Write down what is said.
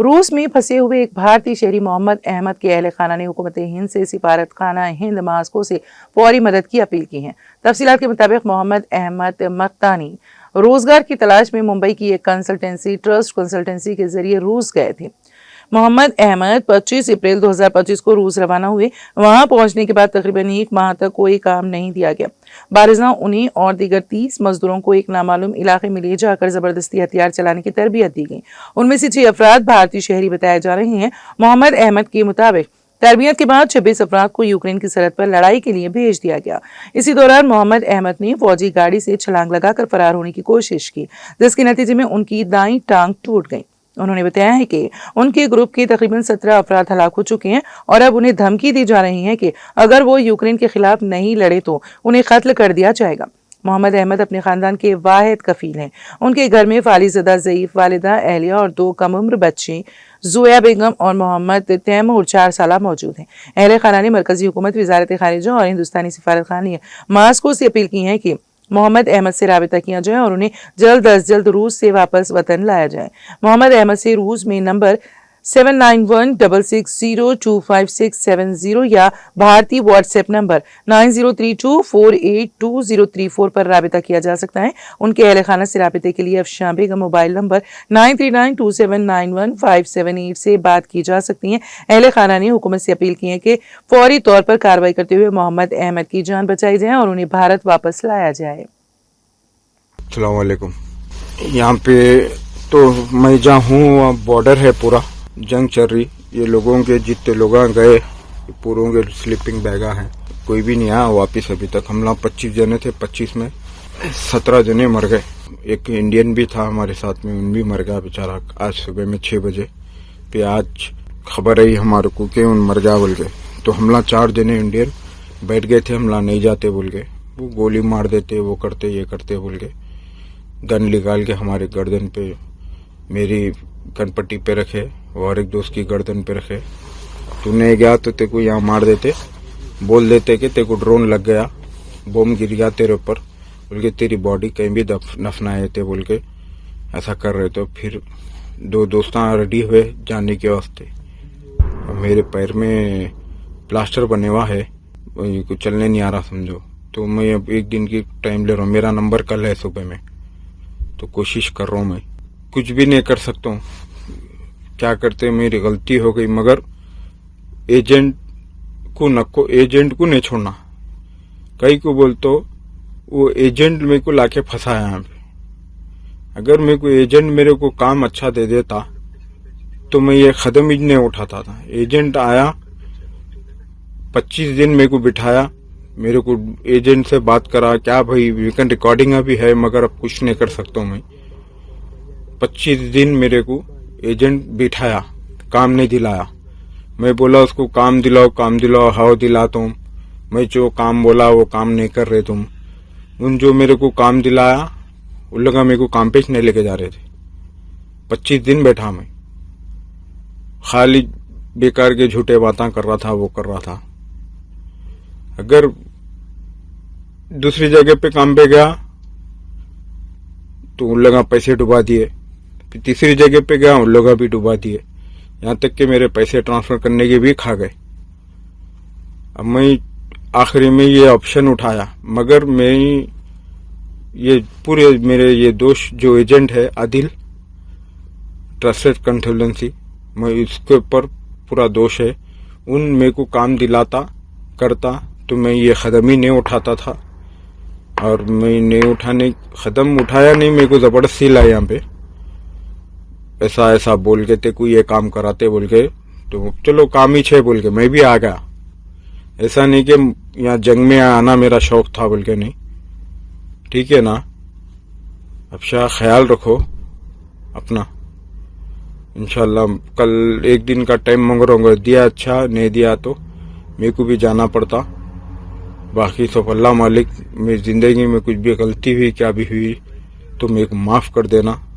रूस में फंसे हुए एक भारतीय शहरी मोहम्मद अहमद के अहल खाना ने हुकूमत हिंद से सिफारत खाना हिंद मास्को से फौरी मदद की अपील की है। तफसीलात के मुताबिक मोहम्मद अहमद मक्तानी रोजगार की तलाश में मुंबई की एक कंसल्टेंसी ट्रस्ट कंसल्टेंसी के जरिए रूस गए थे। मोहम्मद अहमद 25 अप्रैल 2025 को रूस रवाना हुए। वहां पहुंचने के बाद तकरीबन 1 माह तक कोई काम नहीं दिया गया। बारिज़ां उन्हें और दीगर 30 मजदूरों को एक नामालूम इलाके में ले जाकर जबरदस्ती हथियार चलाने की तरबियत दी गई। उनमें से 6 अफराद भारतीय शहरी बताए जा रहे हैं। मोहम्मद अहमद के मुताबिक तरबियत के बाद 26 अफराद को यूक्रेन की सरहद पर लड़ाई के लिए भेज दिया गया। इसी दौरान मोहम्मद अहमद ने फौजी गाड़ी से छलांग लगाकर फरार होने की कोशिश की, जिसके नतीजे में उनकी दाईं टांग टूट गई। उन्होंने बताया है कि उनके ग्रुप के तकरीबन 17 अफराद हलाक हो चुके हैं और अब उन्हें धमकी दी जा रही है कि अगर वो यूक्रेन के खिलाफ नहीं लड़े तो उन्हें कत्ल कर दिया जाएगा। मोहम्मद अहमद अपने खानदान के वाहिद कफील हैं। उनके घर में फालिजदा ज़ईफ वालिदा एहलिया और 2 कम उम्र बच्चे ज़ोया बेगम और मोहम्मद तैमूर 4 साल मौजूद हैं। अहले खाना ने मरकजी हुकूमत, वजारत खारिजा और हिंदुस्तानी सिफारतखाने मास्को से अपील की है कि मोहम्मद अहमद से राबिता किया जाए और उन्हें जल्द अज जल्द रूस से वापस वतन लाया जाए। मोहम्मद अहमद से रूस में नंबर 7916602570 या भारतीय व्हाट्सएप नंबर 9032482034 पर राबिता किया जा सकता है। उनके अहले खाना से राबिते के लिए अफशां बेगम मोबाइल नंबर 9392791578 से बात की जा सकती है। अहले खाना ने हुकूमत से अपील की है कि फौरी तौर पर कार्रवाई करते हुए मोहम्मद अहमद की जान बचाई जाए और उन्हें भारत वापस लाया जाए। अस्सलाम वालेकुम। यहाँ पे तो मैं जहाँ हूँ बॉर्डर है, पूरा जंग चल रही। ये लोगों के जितने लोग गए पूरों के स्लीपिंग बैगा हैं, कोई भी नहीं आया वापिस अभी तक। हम लोग 25 जने थे, 25 में 17 जने मर गए। एक इंडियन भी था हमारे साथ में, उन भी मर गया बेचारा। आज सुबह में 6 बजे पे आज खबर आई हमारे को कि उन मर गया बोल के। तो हम लोग 4 जने इंडियन बैठ गए थे, हम लोग नहीं जाते बोल के। वो गोली मार देते, वो करते ये करते बोल के। गन निकाल के हमारे गर्दन पे, मेरी कनपट्टी पे रखे और एक दोस्त की गर्दन पे रखे। तू नहीं गया तो तेरे को यहाँ मार देते, बोल देते कि तेरे को ड्रोन लग गया, बम गिर गया तेरे ऊपर बोल के, तेरी बॉडी कहीं भी दफनाए थे बोल के ऐसा कर रहे। तो फिर 2 दोस्त रेडी हुए जाने के वास्ते। मेरे पैर में प्लास्टर बने हुआ है, कुछ चलने नहीं आ रहा समझो। तो मैं अब 1 दिन की टाइम ले रहा हूँ। मेरा नंबर कल है सुबह में, तो कोशिश कर रहा हूँ। मैं कुछ भी नहीं कर सकता हूँ, क्या करते मेरी गलती हो गई। मगर एजेंट को नहीं छोड़ना। कई को बोलते वो एजेंट मेरे को लाके फंसाया यहाँ पे। अगर मेरे को एजेंट मेरे को काम अच्छा दे देता तो मैं ये कदम ही नहीं उठाता था। एजेंट आया, 25 दिन मेरे को बिठाया, मेरे को एजेंट से बात करा, क्या भाई वीकेंड रिकॉर्डिंग भी है मगर अब कुछ नहीं कर सकता हूँ मैं। 25 दिन मेरे को एजेंट बिठाया, काम नहीं दिलाया। मैं बोला उसको काम दिलाओ, हाउ दिलाता हूँ। मैं जो काम बोला वो काम नहीं कर रहे तुम। उन जो मेरे को काम दिलाया उन लोग मेरे को काम पे नहीं लेके जा रहे थे। 25 दिन बैठा मैं, खाली बेकार के झूठे बातें कर रहा था, वो कर रहा था। अगर दूसरी जगह पे काम पे गया तो उन लोग पैसे डुबा दिए। फिर तीसरी जगह पे गया, उन लोग भी डुबा दिए। यहाँ तक कि मेरे पैसे ट्रांसफर करने के भी खा गए। अब मैं आखिरी में ये ऑप्शन उठाया, मगर मैं ये पूरे मेरे ये दोस्त जो एजेंट है आदिल ट्रस्टेड कंसल्टेंसी, मैं इसके ऊपर पूरा दोष है। उन मेरे को काम दिलाता करता तो मैं ये कदम ही नहीं उठाता था। और मैं नहीं कदम उठाया नहीं, मेरे को जबरदस्ती लाया यहाँ पे, ऐसा बोल के ते कोई ये काम कराते बोल के। तो चलो काम ही छे बोल के मैं भी आ गया। ऐसा नहीं कि यहाँ जंग में आना मेरा शौक था बोल के, नहीं। ठीक है ना। अच्छा ख्याल रखो अपना। इंशाल्लाह कल 1 दिन का टाइम मांग रहा हूँ, दिया अच्छा, नहीं दिया तो मेरे को भी जाना पड़ता। बाकी सब अल्लाह मालिक। मेरी जिंदगी में कुछ भी गलती हुई क्या भी हुई तो मेरे को माफ कर देना।